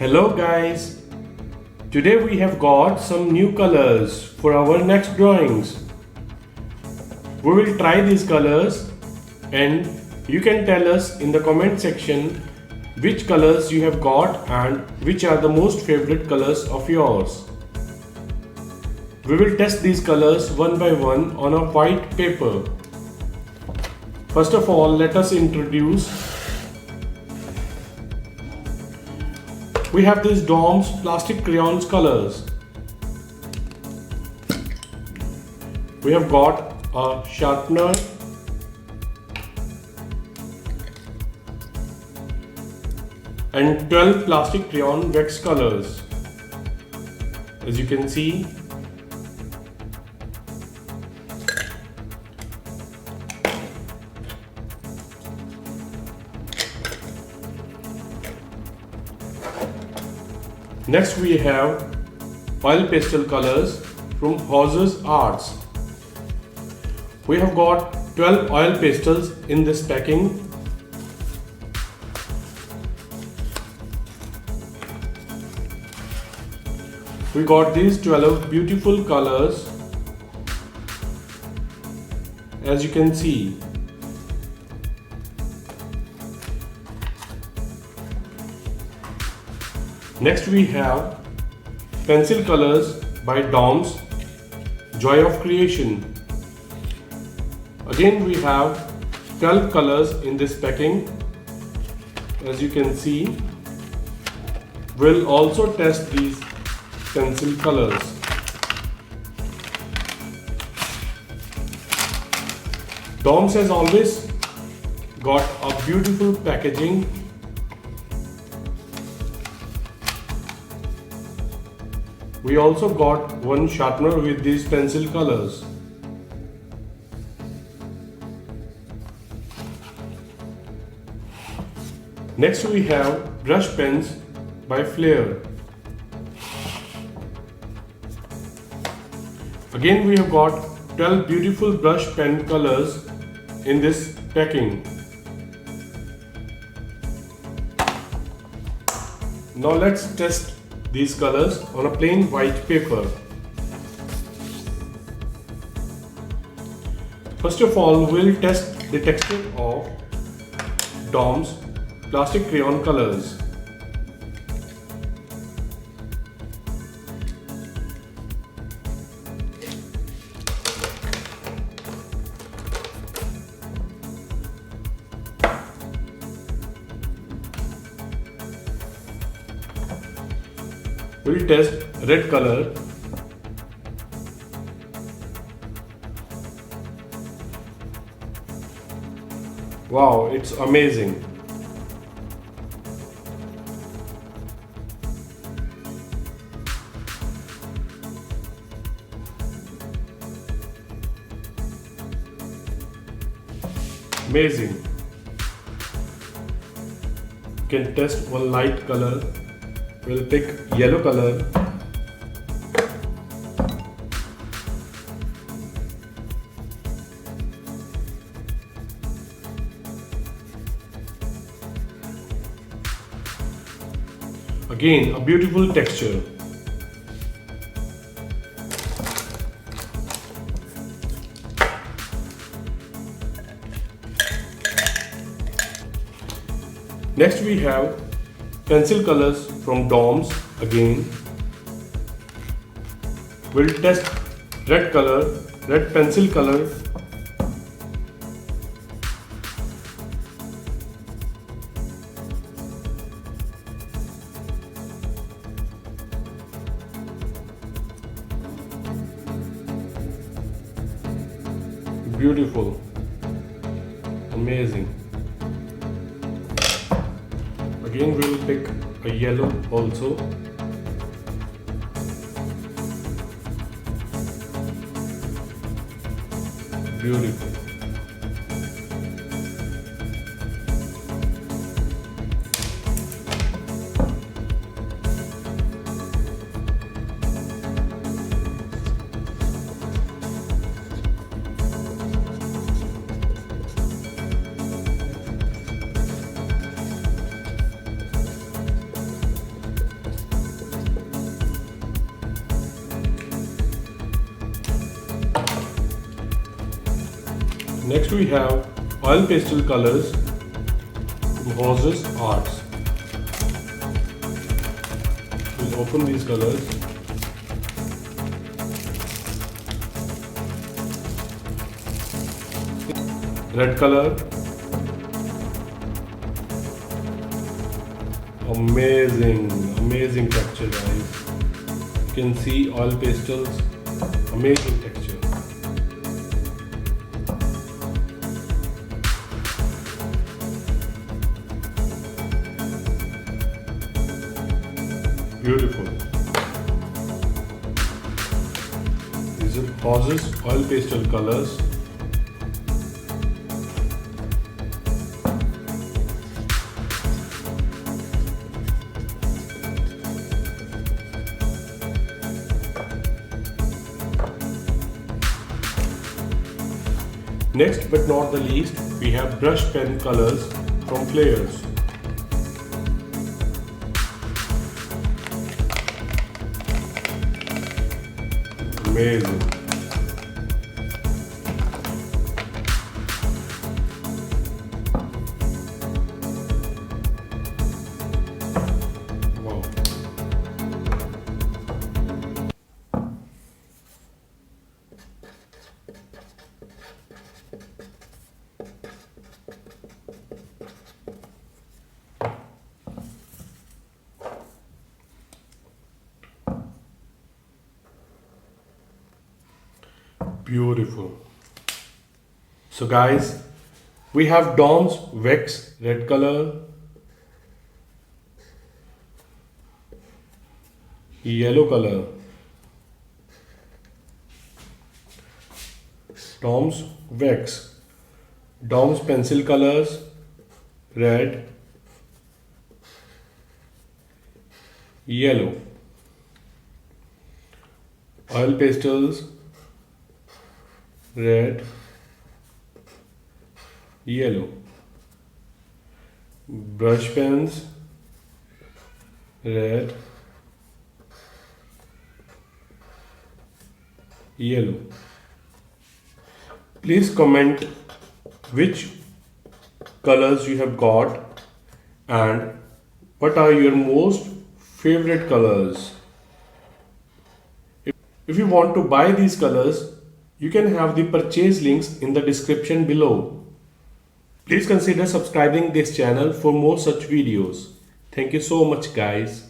Hello guys, today we have got some new colors for our next drawings. We will try these colors and you can tell us in the comment section which colors you have got and which are the most favorite colors of yours. We will test these colors one by one on a white paper. First of all, let us introduce. We have these DOMS plastic crayons colors. We have got a sharpener, and 12 plastic crayon wax colors. As you can see, next we have oil pastel colors from House's Arts. We have got 12 oil pastels in this packing. We got these 12 beautiful colors, as you can see. Next we have pencil colors by DOMS Joy of Creation. Again we have 12 colors in this packing, as you can see. We'll also test these pencil colors. DOMS has always got a beautiful packaging. We also got one sharpener with these pencil colors. Next we have brush pens by Flair. Again we have got 12 beautiful brush pen colors in this packing. Now let's test these colors on a plain white paper. First of all, we'll test the texture of DOMS plastic crayon colors. We'll test red color. Wow, it's amazing. Amazing. You can test one light color. We'll pick yellow color. Again, a beautiful texture. Next we have pencil colors from DOMS again. We'll test red color, red pencil color. Beautiful, amazing. Again we will pick a yellow also. Beautiful. Next we have oil pastel colors from Horses Arts. We'll open these colors. Red color. Amazing texture, guys. You can see oil pastels, amazing texture. Beautiful. These are Horses oil pastel colors. Next but not the least, we have brush pen colors from Flares. Amazing. Wow. Beautiful. So guys, we have Dom's Wax red color, yellow color, Dom's Wax, Dom's pencil colors, red, yellow, oil pastels, red, yellow, brush pens, red, yellow. Please comment which colors you have got and what are your most favorite colors. If you want to buy these colors, you can have the purchase links in the description below. Please consider subscribing this channel for more such videos. Thank you so much, guys.